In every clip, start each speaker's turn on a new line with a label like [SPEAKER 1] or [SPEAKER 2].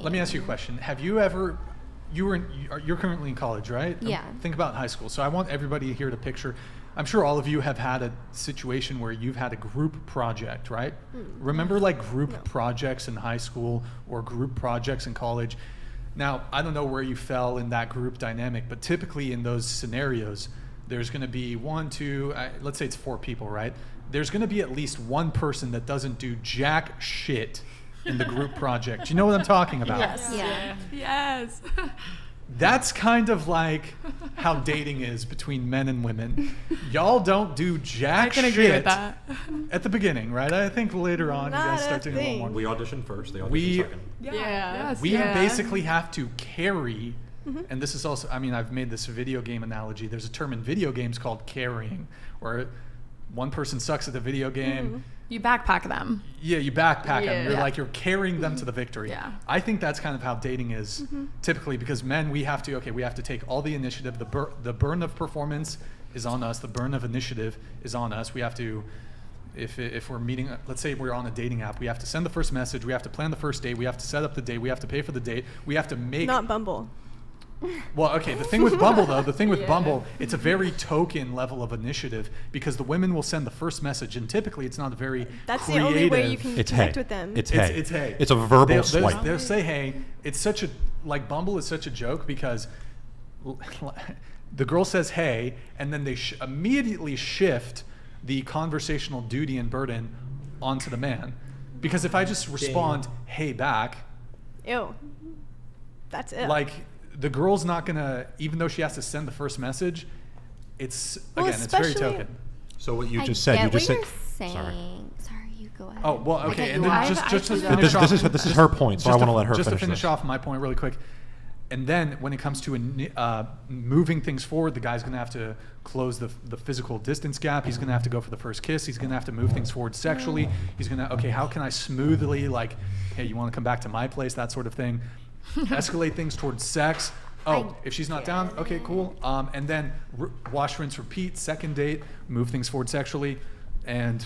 [SPEAKER 1] Let me ask you a question. Have you ever, you're currently in college, right?
[SPEAKER 2] Yeah.
[SPEAKER 1] Think about high school. So I want everybody here to picture, I'm sure all of you have had a situation where you've had a group project, right? Remember like group projects in high school or group projects in college? Now, I don't know where you fell in that group dynamic, but typically in those scenarios, there's going to be let's say it's 4 people, right? There's going to be at least one person that doesn't do jack shit in the group project. You know what I'm talking about?
[SPEAKER 3] Yes.
[SPEAKER 2] Yeah.
[SPEAKER 4] Yes.
[SPEAKER 1] That's kind of like how dating is between men and women. Y'all don't do jack
[SPEAKER 4] I can
[SPEAKER 1] shit
[SPEAKER 4] agree with that.
[SPEAKER 1] at the beginning, right? I think later on you guys
[SPEAKER 3] Not
[SPEAKER 1] start
[SPEAKER 3] a
[SPEAKER 1] doing a little
[SPEAKER 3] thing.
[SPEAKER 1] more.
[SPEAKER 5] We audition first, they audition
[SPEAKER 1] We-
[SPEAKER 5] second.
[SPEAKER 4] Yeah.
[SPEAKER 2] Yes.
[SPEAKER 1] We
[SPEAKER 4] Yeah.
[SPEAKER 1] basically have to carry, and this is also, I mean, I've made this video game analogy. There's a term in video games called carrying, where one person sucks at the video game.
[SPEAKER 4] You backpack them.
[SPEAKER 1] Yeah, you backpack them.
[SPEAKER 4] Yeah.
[SPEAKER 1] You're carrying them to the victory.
[SPEAKER 4] Yeah.
[SPEAKER 1] I think that's kind of how dating is typically, because men, we have to take all the initiative. The burn of performance is on us. The burn of initiative is on us. We have to, if we're meeting, let's say we're on a dating app, we have to send the first message. We have to plan the first date. We have to set up the date. We have to pay for the date. We have to make.
[SPEAKER 3] Not Bumble.
[SPEAKER 1] Well, okay, the thing with Bumble, though, Bumble, it's a very token level of initiative because the women will send the first message, and typically it's not a very
[SPEAKER 3] That's
[SPEAKER 1] creative.
[SPEAKER 3] the only way you can
[SPEAKER 5] It's
[SPEAKER 3] connect
[SPEAKER 5] hey.
[SPEAKER 3] with them.
[SPEAKER 5] It's hey.
[SPEAKER 1] It's hey.
[SPEAKER 5] It's a verbal
[SPEAKER 1] They'll
[SPEAKER 5] swipe.
[SPEAKER 1] They'll say hey. It's such a, like Bumble is such a joke because the girl says hey, and then they immediately shift the conversational duty and burden onto the man. Because if I just respond hey back,
[SPEAKER 3] Ew. That's it.
[SPEAKER 1] like the girl's not gonna, even though she has to send the first message, it's
[SPEAKER 3] Well,
[SPEAKER 1] again, it's very
[SPEAKER 3] especially-
[SPEAKER 1] token.
[SPEAKER 5] So what you
[SPEAKER 2] I
[SPEAKER 5] just said,
[SPEAKER 2] get
[SPEAKER 5] you just
[SPEAKER 2] what
[SPEAKER 5] said.
[SPEAKER 2] you're
[SPEAKER 5] Sorry.
[SPEAKER 2] saying. Sorry, you go ahead.
[SPEAKER 1] Oh well,
[SPEAKER 2] I
[SPEAKER 1] okay,
[SPEAKER 2] get
[SPEAKER 1] and
[SPEAKER 2] you.
[SPEAKER 1] then
[SPEAKER 4] I've
[SPEAKER 1] just to
[SPEAKER 4] actually
[SPEAKER 1] finish
[SPEAKER 4] done-
[SPEAKER 1] off,
[SPEAKER 5] This is her point, so I want to let her
[SPEAKER 1] just
[SPEAKER 5] finish
[SPEAKER 1] to finish
[SPEAKER 5] this.
[SPEAKER 1] off my point really quick. And then when it comes to moving things forward, the guy's gonna have to close the physical distance gap. He's gonna have to go for the first kiss. He's gonna have to move things forward sexually. He's gonna, okay, how can I smoothly, like, hey, you want to come back to my place, that sort of thing. Escalate things towards sex. Oh, if she's not down, okay, cool. And then wash, rinse, repeat. Second date, move things forward sexually, and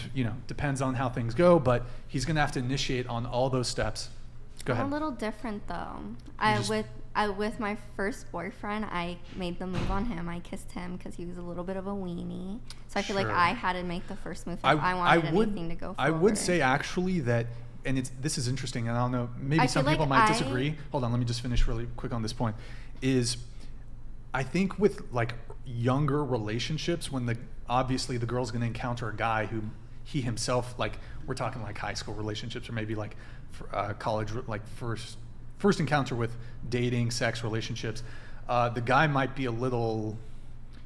[SPEAKER 1] depends on how things go. But he's gonna have to initiate on all those steps. Go
[SPEAKER 2] I'm
[SPEAKER 1] ahead.
[SPEAKER 2] a little different though.
[SPEAKER 1] just-
[SPEAKER 2] With my first boyfriend, I made the move on him. I kissed him because he was a little bit of a weenie. So I feel like
[SPEAKER 1] Sure.
[SPEAKER 2] I had to make the first move if I wanted anything to go forward.
[SPEAKER 1] I would say actually that, and this is interesting, and I don't know, maybe
[SPEAKER 2] I
[SPEAKER 1] some
[SPEAKER 2] feel
[SPEAKER 1] people
[SPEAKER 2] like
[SPEAKER 1] might disagree. Hold on, let me just finish really quick on this point. Is I think with like younger relationships, when obviously the girl's going to encounter a guy who he himself, like we're talking like high school relationships or maybe like college, like first encounter with dating, sex, relationships, the guy might be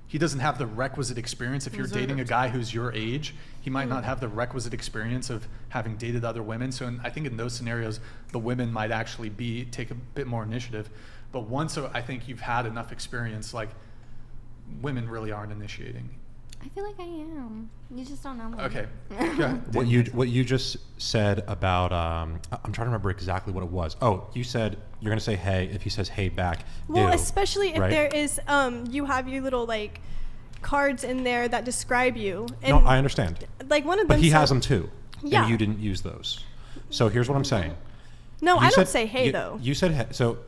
[SPEAKER 1] he doesn't have the requisite experience. If you're dating a guy who's your age, he might not have the requisite experience of having dated other women. So I think in those scenarios, the women might actually take a bit more initiative. But once I think you've had enough experience, like women really aren't initiating.
[SPEAKER 2] I feel like I am. You just don't know me.
[SPEAKER 1] Okay. Go ahead.
[SPEAKER 5] What you just said about I'm trying to remember exactly what it was. Oh, you said you're gonna say hey if he says hey back.
[SPEAKER 3] Well,
[SPEAKER 5] Ew,
[SPEAKER 3] especially if
[SPEAKER 5] right?
[SPEAKER 3] there is, you have your little like cards in there that describe you.
[SPEAKER 5] No,
[SPEAKER 3] And
[SPEAKER 5] I understand.
[SPEAKER 3] like one of them.
[SPEAKER 5] But he
[SPEAKER 3] said-
[SPEAKER 5] has them too.
[SPEAKER 3] Yeah.
[SPEAKER 5] And you didn't use those. So here's what I'm saying.
[SPEAKER 3] No,
[SPEAKER 5] You
[SPEAKER 3] I don't
[SPEAKER 5] said-
[SPEAKER 3] say hey
[SPEAKER 5] you,
[SPEAKER 3] though.
[SPEAKER 5] You said hey. So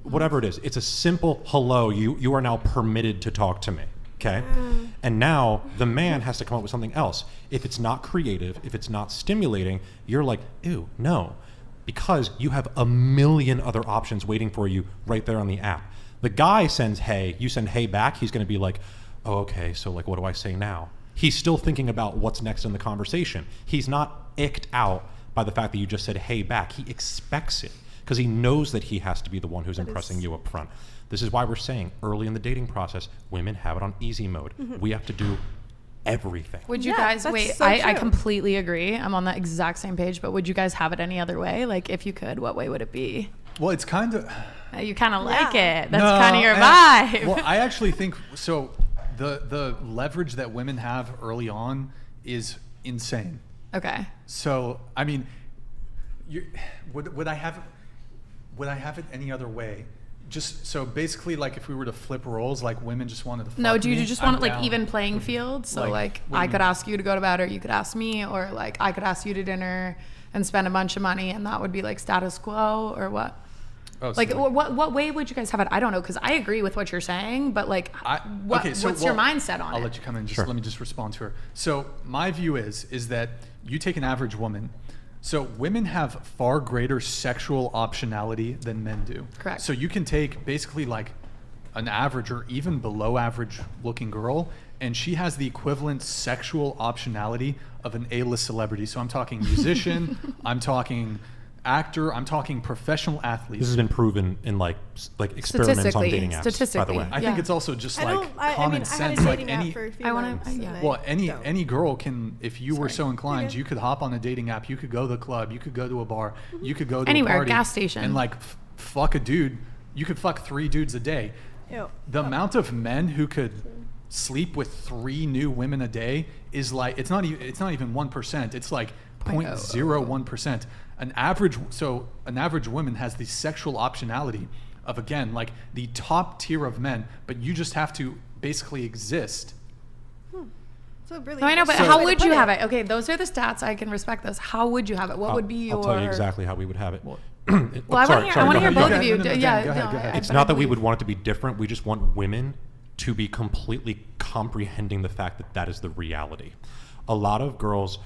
[SPEAKER 5] whatever it is, it's a simple hello. You are now permitted to talk to me. Okay. And now the man has to come up with something else. If it's not creative, if it's not stimulating, you're like, ew, no. Because you have a million other options waiting for you right there on the app. The guy sends hey, you send hey back, he's going to be like, oh, okay, so like, what do I say now? He's still thinking about what's next in the conversation. He's not icked out by the fact that you just said hey back. He expects it because he knows that he has to be the one who's impressing you up front. This is why we're saying early in the dating process, women have it on easy mode. We have to do everything.
[SPEAKER 4] Would you
[SPEAKER 3] Yeah,
[SPEAKER 4] guys
[SPEAKER 3] that's
[SPEAKER 4] wait?
[SPEAKER 3] so
[SPEAKER 4] I
[SPEAKER 3] true.
[SPEAKER 4] completely agree. I'm on the exact same page. But would you guys have it any other way? Like, if you could, what way would it be?
[SPEAKER 1] Well, it's kind of.
[SPEAKER 4] You kind of like
[SPEAKER 3] Yeah.
[SPEAKER 4] it. That's kind of your vibe.
[SPEAKER 1] Well, I actually think so. The leverage that women have early on is insane.
[SPEAKER 4] Okay.
[SPEAKER 1] So I mean, would I have it any other way? Just so basically, like if we were to flip roles, like women just wanted to.
[SPEAKER 4] No,
[SPEAKER 1] fuck
[SPEAKER 4] do you
[SPEAKER 1] me,
[SPEAKER 4] just
[SPEAKER 1] I'm
[SPEAKER 4] want it like
[SPEAKER 1] down.
[SPEAKER 4] even playing field? So like
[SPEAKER 1] what do
[SPEAKER 4] I
[SPEAKER 1] you
[SPEAKER 4] could
[SPEAKER 1] mean?
[SPEAKER 4] ask you to go to bed, or you could ask me, or like I could ask you to dinner and spend a bunch of money, and that would be like status quo, or what?
[SPEAKER 1] Oh,
[SPEAKER 4] Like,
[SPEAKER 1] sorry.
[SPEAKER 4] what way would you guys have it? I don't know, because I agree with what you're saying, but like, what's your mindset on it?
[SPEAKER 1] I'll let you come in.
[SPEAKER 5] Sure.
[SPEAKER 1] Let me just respond to her. So my view is that you take an average woman. So women have far greater sexual optionality than men do.
[SPEAKER 4] Correct.
[SPEAKER 1] So you can take basically like an average or even below average looking girl, and she has the equivalent sexual optionality of an A-list celebrity. So I'm talking musician, I'm talking actor, I'm talking professional athletes.
[SPEAKER 5] This has been proven in like experiments on dating apps, by the way.
[SPEAKER 1] I think it's also just
[SPEAKER 3] I
[SPEAKER 1] like
[SPEAKER 3] don't. I
[SPEAKER 1] common
[SPEAKER 3] mean, I had
[SPEAKER 1] sense.
[SPEAKER 3] a
[SPEAKER 1] Like
[SPEAKER 3] dating app
[SPEAKER 1] any,
[SPEAKER 3] for a few
[SPEAKER 4] I wanna-
[SPEAKER 3] months,
[SPEAKER 4] yeah.
[SPEAKER 3] and I
[SPEAKER 1] well,
[SPEAKER 3] don't.
[SPEAKER 1] any girl can, if you were
[SPEAKER 4] Sorry.
[SPEAKER 1] so inclined,
[SPEAKER 3] Okay.
[SPEAKER 1] you could hop on a dating app. You could go to the club. You could go to a bar. You could go to
[SPEAKER 4] Anywhere,
[SPEAKER 1] a party,
[SPEAKER 4] gas station.
[SPEAKER 1] and like fuck a dude. You could fuck 3 dudes a day.
[SPEAKER 3] Ew.
[SPEAKER 1] The amount of men who could sleep with 3 new women a day is like it's not even 1%. It's like 0.01%. An average woman has the sexual optionality of, again, like the top tier of men, but you just have to basically exist.
[SPEAKER 3] So really,
[SPEAKER 4] No, I know, but
[SPEAKER 3] that's
[SPEAKER 4] how
[SPEAKER 3] the way to
[SPEAKER 4] would
[SPEAKER 3] put
[SPEAKER 4] you
[SPEAKER 3] it.
[SPEAKER 4] have it? Okay, those are the stats. I can respect those. How would you have it? What would be your?
[SPEAKER 5] I'll tell you exactly how we would have it.
[SPEAKER 1] Well,
[SPEAKER 4] Well, I want to hear. I want to hear
[SPEAKER 1] go
[SPEAKER 4] both
[SPEAKER 1] ahead.
[SPEAKER 4] of you.
[SPEAKER 1] No, no, no,
[SPEAKER 4] Yeah,
[SPEAKER 1] go ahead,
[SPEAKER 4] no,
[SPEAKER 1] go ahead.
[SPEAKER 4] I-
[SPEAKER 5] It's
[SPEAKER 4] but
[SPEAKER 5] not
[SPEAKER 4] I
[SPEAKER 5] that we
[SPEAKER 4] believe-
[SPEAKER 5] would want it to be different. We just want women to be completely comprehending the fact that that is the reality. A lot of girls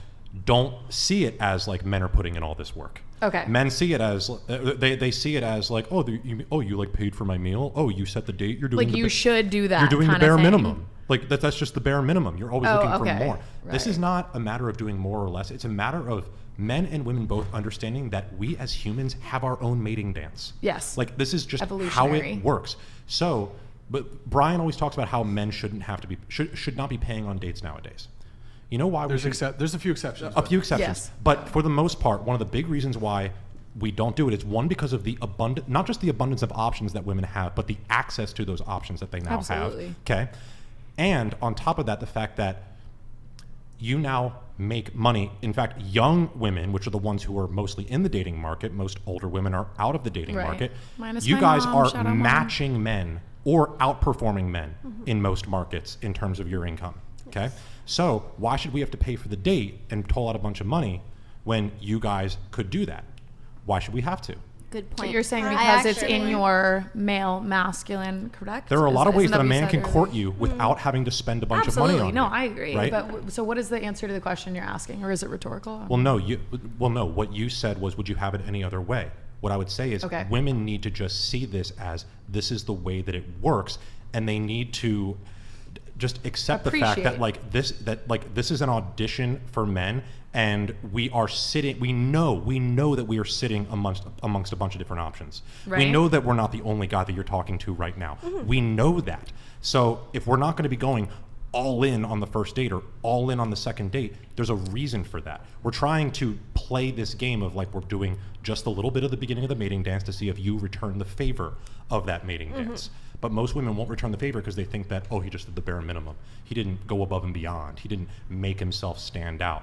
[SPEAKER 5] don't see it as like men are putting in all this work.
[SPEAKER 4] Okay.
[SPEAKER 5] Men see it as they see it as like, you like paid for my meal. Oh, you set the date. You're doing
[SPEAKER 4] Like
[SPEAKER 5] the
[SPEAKER 4] you should do that.
[SPEAKER 5] You're doing the
[SPEAKER 4] kinda
[SPEAKER 5] bare
[SPEAKER 4] thing.
[SPEAKER 5] minimum. Like that's just the bare minimum. You're always
[SPEAKER 4] Oh,
[SPEAKER 5] looking
[SPEAKER 4] okay.
[SPEAKER 5] for more. This is
[SPEAKER 4] Right.
[SPEAKER 5] not a matter of doing more or less. It's a matter of men and women both understanding that we as humans have our own mating dance.
[SPEAKER 4] Yes.
[SPEAKER 5] Like this is just how
[SPEAKER 4] Evolutionary.
[SPEAKER 5] it works. So, but Brian always talks about how men should not be paying on dates nowadays. You know why?
[SPEAKER 1] There's a few exceptions.
[SPEAKER 5] A few exceptions.
[SPEAKER 4] Yes.
[SPEAKER 5] But for the most part, one of the big reasons why we don't do it is one, because of the not just the abundance of options that women have, but the access to those options that they now
[SPEAKER 4] Absolutely.
[SPEAKER 5] have. Okay. And on top of that, the fact that you now make money. In fact, young women, which are the ones who are mostly in the dating market, most older women are out of the dating
[SPEAKER 4] Right.
[SPEAKER 5] market.
[SPEAKER 4] Minus
[SPEAKER 5] You
[SPEAKER 4] my
[SPEAKER 5] guys
[SPEAKER 4] mom.
[SPEAKER 5] are
[SPEAKER 4] Shout out, Mom.
[SPEAKER 5] matching men or outperforming men in most markets in terms of your income. Okay. So why should we have to pay for the date and toll out a bunch of money when you guys could do that? Why should we have to?
[SPEAKER 2] Good
[SPEAKER 4] So
[SPEAKER 2] point.
[SPEAKER 4] you're saying
[SPEAKER 2] I
[SPEAKER 4] because it's in
[SPEAKER 2] actually-
[SPEAKER 4] your male masculine, correct?
[SPEAKER 5] There are a lot of ways
[SPEAKER 4] Isn't
[SPEAKER 5] that a
[SPEAKER 4] what you
[SPEAKER 5] man
[SPEAKER 4] said
[SPEAKER 5] can
[SPEAKER 4] earlier?
[SPEAKER 5] court you without having to spend a bunch
[SPEAKER 4] Absolutely.
[SPEAKER 5] of money on
[SPEAKER 4] No,
[SPEAKER 5] you.
[SPEAKER 4] I agree.
[SPEAKER 5] Right?
[SPEAKER 4] But so what is the answer to the question you're asking, or is it rhetorical?
[SPEAKER 5] Well, no. What you said was, would you have it any other way? What I would say is,
[SPEAKER 4] Okay.
[SPEAKER 5] women need to just see this as this is the way that it works, and they need to just accept the fact that
[SPEAKER 4] Appreciate.
[SPEAKER 5] this is an audition for men, and we know that we are sitting amongst a bunch of different options. We
[SPEAKER 4] Right.
[SPEAKER 5] know that we're not the only guy that you're talking to right now. We know that. So if we're not going to be going all in on the first date or all in on the second date, there's a reason for that. We're trying to play this game of like we're doing just a little bit of the beginning of the mating dance to see if you return the favor of that mating dance. But most women won't return the favor because they think that, oh, he just did the bare minimum. He didn't go above and beyond. He didn't make himself stand out.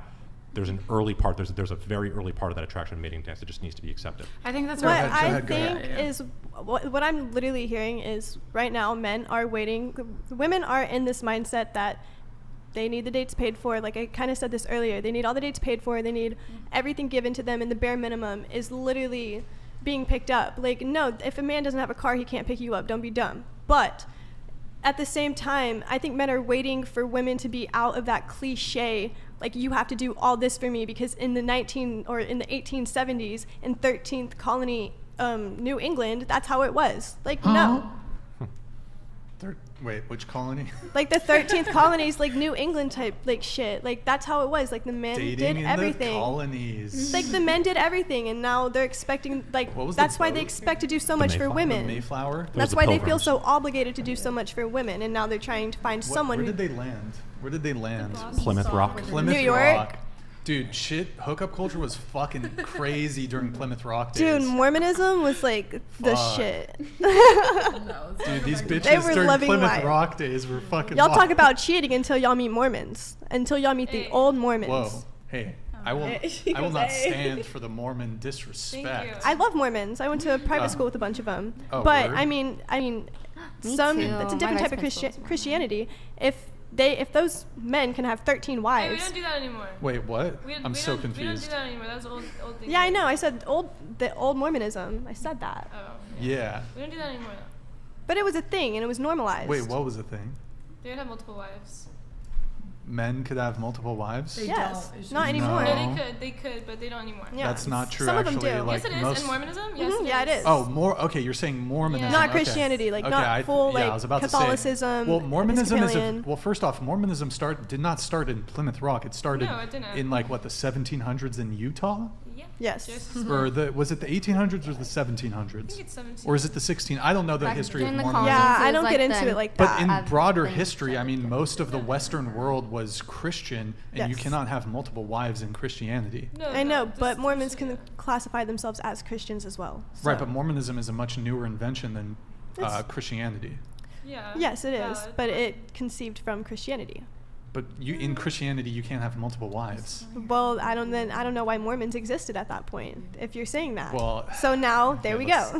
[SPEAKER 5] There's an early part. There's a very early part of that attraction mating dance that just needs to be accepted.
[SPEAKER 4] I think that's
[SPEAKER 3] What
[SPEAKER 4] right.
[SPEAKER 3] I
[SPEAKER 1] ahead, go
[SPEAKER 3] think
[SPEAKER 1] ahead.
[SPEAKER 3] is what I'm literally hearing is right now men are waiting. Women are in this mindset that they need the dates paid for. Like I kind of said this earlier, they need all the dates paid for. They need everything given to them, and the bare minimum is literally being picked up. Like no, if a man doesn't have a car, he can't pick you up. Don't be dumb. But at the same time, I think men are waiting for women to be out of that cliche, like you have to do all this for me, because in the 1870s in 13th colony, New England, that's how it was. Like no,
[SPEAKER 1] Wait, which colony?
[SPEAKER 3] like the 13th colonies, like New England type, like shit. Like that's how it was. Like the men
[SPEAKER 1] Dating
[SPEAKER 3] did
[SPEAKER 1] in
[SPEAKER 3] everything.
[SPEAKER 1] the colonies.
[SPEAKER 3] Like the men did everything, and now they're expecting. Like
[SPEAKER 1] What was the
[SPEAKER 3] that's why they
[SPEAKER 1] boat?
[SPEAKER 3] expect to do so much for
[SPEAKER 5] Mayflower?
[SPEAKER 3] women.
[SPEAKER 1] Mayflower.
[SPEAKER 5] Those
[SPEAKER 3] That's
[SPEAKER 5] are
[SPEAKER 3] why they feel
[SPEAKER 5] pilgrims.
[SPEAKER 3] so obligated to do so much for women, and now they're trying to find someone
[SPEAKER 1] Where
[SPEAKER 3] who.
[SPEAKER 1] did they land? Where did they land?
[SPEAKER 5] Plymouth Rock.
[SPEAKER 1] Plymouth
[SPEAKER 3] New York?
[SPEAKER 1] Rock. Dude, hookup culture was fucking crazy during Plymouth Rock days.
[SPEAKER 3] Dude, Mormonism was like the
[SPEAKER 1] Fuck.
[SPEAKER 3] shit.
[SPEAKER 1] Dude, these
[SPEAKER 3] They
[SPEAKER 1] bitches
[SPEAKER 3] were
[SPEAKER 1] during
[SPEAKER 3] loving
[SPEAKER 1] Plymouth
[SPEAKER 3] life.
[SPEAKER 1] Rock days were fucking
[SPEAKER 3] Y'all talk
[SPEAKER 1] wild.
[SPEAKER 3] about cheating until y'all meet Mormons. Until y'all meet the old Mormons.
[SPEAKER 1] Whoa. Hey, I will
[SPEAKER 3] She
[SPEAKER 1] I will
[SPEAKER 3] goes,
[SPEAKER 1] not
[SPEAKER 3] "Hey."
[SPEAKER 1] stand for the Mormon disrespect.
[SPEAKER 3] I love Mormons. I went to a private
[SPEAKER 1] Oh.
[SPEAKER 3] school with a bunch of them.
[SPEAKER 1] Oh,
[SPEAKER 3] but
[SPEAKER 1] word?
[SPEAKER 3] I mean,
[SPEAKER 2] Me
[SPEAKER 3] some
[SPEAKER 2] too.
[SPEAKER 3] it's a
[SPEAKER 2] My
[SPEAKER 3] different
[SPEAKER 2] vice
[SPEAKER 3] type of
[SPEAKER 2] principal's Mormon.
[SPEAKER 3] Christianity. If if those men can have 13
[SPEAKER 6] Hey, we
[SPEAKER 3] wives.
[SPEAKER 6] don't do that anymore.
[SPEAKER 1] Wait, what? I'm so
[SPEAKER 6] We don't
[SPEAKER 1] confused.
[SPEAKER 6] do that anymore. That was old thing.
[SPEAKER 3] Yeah, I know. I said the old Mormonism. I said that.
[SPEAKER 6] Oh.
[SPEAKER 1] Yeah.
[SPEAKER 6] We don't do that anymore though.
[SPEAKER 3] But it was a thing and it was normalized.
[SPEAKER 1] Wait, what was the thing?
[SPEAKER 6] They would have multiple wives.
[SPEAKER 1] Men could have multiple wives?
[SPEAKER 4] They
[SPEAKER 3] Yes.
[SPEAKER 4] don't. It's
[SPEAKER 3] Not
[SPEAKER 4] just-
[SPEAKER 3] anymore.
[SPEAKER 6] No,
[SPEAKER 1] No.
[SPEAKER 6] they could, but they don't anymore.
[SPEAKER 3] Yeah.
[SPEAKER 1] That's not true,
[SPEAKER 3] Some of them
[SPEAKER 1] actually.
[SPEAKER 3] do.
[SPEAKER 1] Like,
[SPEAKER 6] Yes, it is
[SPEAKER 1] most-
[SPEAKER 6] in Mormonism. Yes,
[SPEAKER 3] Yeah, it is.
[SPEAKER 1] Oh, okay, you're saying Mormonism.
[SPEAKER 6] Yeah.
[SPEAKER 3] Not
[SPEAKER 1] okay.
[SPEAKER 3] Christianity, like
[SPEAKER 1] Okay,
[SPEAKER 3] not full
[SPEAKER 1] yeah, I
[SPEAKER 3] like
[SPEAKER 1] was about to say-
[SPEAKER 3] Catholicism.
[SPEAKER 1] well, Mormonism is
[SPEAKER 3] Episcopalian.
[SPEAKER 1] well. First off, Mormonism did not start in Plymouth Rock. It started
[SPEAKER 6] No, it didn't.
[SPEAKER 1] in like what, the 1700s in Utah,
[SPEAKER 6] Yeah.
[SPEAKER 3] Yes.
[SPEAKER 6] Just,
[SPEAKER 1] or was it the 1800s or the
[SPEAKER 6] I
[SPEAKER 1] 1700s,
[SPEAKER 6] think it's 17.
[SPEAKER 1] or is it the 16? I don't know the
[SPEAKER 2] Back
[SPEAKER 1] history of
[SPEAKER 2] during the
[SPEAKER 1] Mormonism.
[SPEAKER 3] Yeah,
[SPEAKER 2] colonies, it
[SPEAKER 3] I
[SPEAKER 2] was
[SPEAKER 3] don't
[SPEAKER 2] like
[SPEAKER 3] get into
[SPEAKER 2] the-
[SPEAKER 3] it like
[SPEAKER 1] But
[SPEAKER 3] that.
[SPEAKER 1] in
[SPEAKER 2] I've
[SPEAKER 1] broader
[SPEAKER 2] been
[SPEAKER 1] history, I mean,
[SPEAKER 2] started.
[SPEAKER 1] most of the Western world was Christian, and you
[SPEAKER 3] Yes.
[SPEAKER 1] cannot have multiple wives in Christianity.
[SPEAKER 6] No,
[SPEAKER 3] I know,
[SPEAKER 6] this-
[SPEAKER 3] but
[SPEAKER 6] this
[SPEAKER 3] Mormons
[SPEAKER 6] is-
[SPEAKER 3] can
[SPEAKER 6] yeah.
[SPEAKER 3] classify themselves as Christians as well.
[SPEAKER 1] Right,
[SPEAKER 3] so-
[SPEAKER 1] but Mormonism is a much newer invention than
[SPEAKER 3] It's-
[SPEAKER 1] Christianity.
[SPEAKER 6] Yeah.
[SPEAKER 3] Yes, it is,
[SPEAKER 6] valid.
[SPEAKER 3] but it conceived from Christianity.
[SPEAKER 1] But in Christianity, you can't have multiple wives.
[SPEAKER 3] Well, I don't know why Mormons existed at that point. If you're saying that.
[SPEAKER 1] Well,
[SPEAKER 3] so now there
[SPEAKER 1] okay,
[SPEAKER 3] we
[SPEAKER 1] let's-
[SPEAKER 3] go.